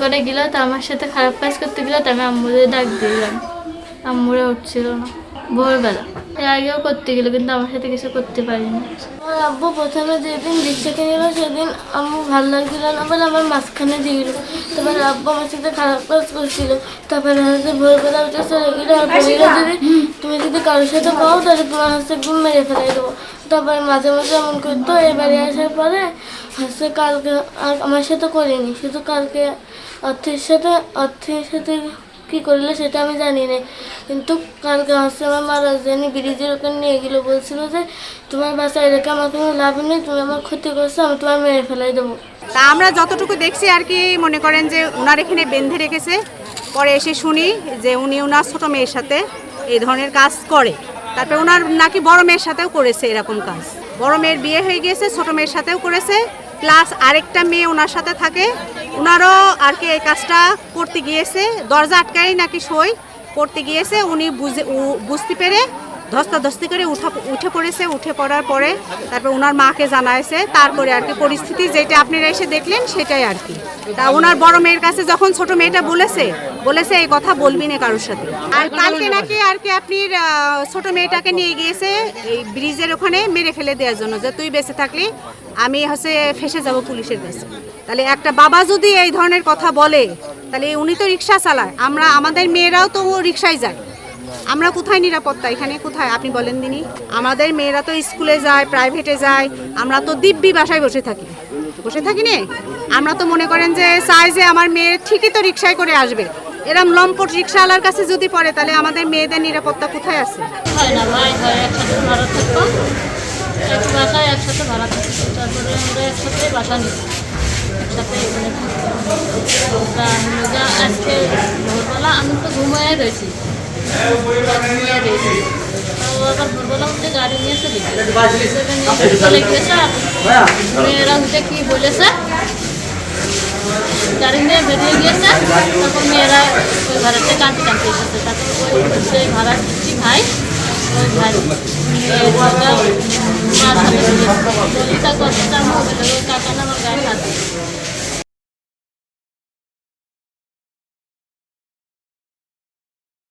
করে গেল, তো আমার সাথে খারাপ কাজ করতে গেল, তো আমি আম্মুরে ডাক দিলাম, আম্মুরা উঠছিল না ভোরবেলা। এর আগেও করতে গেলো, কিন্তু আমার সাথে কিছু করতে পারিনি। আমার আব্বু প্রথমে যেদিন রিক্সা কিনে গেলো সেদিন আম্মু ভালো লাগছিল না বলে আমার মাঝখানে দিয়ে গেলো। তারপরে আব্বু আমার সাথে খারাপ কাজ করছিল। তারপরে হচ্ছে ভোরবেলা উঠে চলে গেলো আর বলিল, যদি তুমি যদি কারোর সাথে পাও তাহলে তোমার হচ্ছে একদম মেরে ফেলাই দেবো। তারপরে মাঝে মাঝে এমন করতো। এবারে আসার পরে হচ্ছে কালকে আর আমার সাথে করিনি, শুধু কালকে অর্থের সাথে কী করলে সেটা আমি জানি না। কিন্তু কালকে হচ্ছে আমার মারা জানি ব্রিজের ওখানে নিয়ে গেলো, বলছিল যে তোমার বাসায় রেখে আমার কোনো লাভ নেই, তুমি আমার ক্ষতি করছো, আমি তোমার মেরে ফেলাই দেবো। তা আমরা যতটুকু দেখছি আর কি, মনে করেন যে ওনার এখানে বেঁধে রেখেছে। পরে এসে শুনি যে উনি ওনার ছোটো মেয়ের সাথে এই ধরনের কাজ করে। তারপরে ওনার নাকি বড় মেয়ের সাথেও করেছে এরকম কাজ। বড় মেয়ের বিয়ে হয়ে গিয়েছে, ছোটো মেয়ের সাথেও করেছে, প্লাস আরেকটা মেয়ে ওনার সাথে থাকে, ওনারও আর কি এই কাজটা করতে গিয়েছে। দরজা আটকাই নাকি সই করতে গিয়েছে, উনি বুঝতে পেরে ধস্তাধস্তি করে উঠে পড়েছে। উঠে পড়ার পরে তারপর ওনার মাকে জানাইছে। তারপরে আর কি পরিস্থিতি যেটা আপনারা এসে দেখলেন সেটাই আর কি। তা ওনার বড় মেয়ের কাছে যখন ছোট মেয়েটা বলেছে এই কথা বলবি না কারোর সাথে। আর কালকে নাকি আর কি আপনার ছোট মেয়েটাকে নিয়ে গিয়েছে এই ব্রিজের ওখানে মেরে ফেলে দেওয়ার জন্য, যে তুই বেঁচে থাকলি আমি হচ্ছে ফেসে যাব পুলিশের কাছে। তাহলে একটা বাবা যদি এই ধরনের কথা বলে, তাহলে উনি তো রিক্সা চালায়, আমাদের মেয়েরাও তো রিক্সায় যায়। আমরা কোথায় নিরাপত্তা এখানে, কোথায় আপনি বলেন দিনি? আমাদের মেয়েরা তো স্কুলে যায়, প্রাইভেটে যায়, আমরা তো দিব্যি বাসায় বসে থাকি না। আমরা তো মনে করেন যে চাই যে আমার মেয়ে ঠিকই তো রিক্সায় করে আসবে। এরম লম্পট রিক্সাওয়ালার কাছে যদি পড়ে, তাহলে আমাদের মেয়েদের নিরাপত্তা কোথায় আছে? হয় না ভাই, হয় একসাথে ভাড়া থাকতাম, এক বাসায় একসাথে ভাড়া থাকতাম, তারপরে আমরা একসাথে বাসা নিতাম, একসাথে এখানে থাকতাম। আজকে ভোরবেলা আমি তো ঘুমিয়ে রয়েছি, আবার ভোরবেলা উঠে গাড়ি নিয়ে চলে গিয়েছে। মেয়েরা উঠে কি বলেছে, গাড়ি নিয়ে বেরিয়ে গিয়েছে। তখন মেয়েরা ওই ভাড়াতে কাঁদতে এসেছে। তারপর ওই সেই ভাড়ার ভাই, ওই ভাই মার হাতে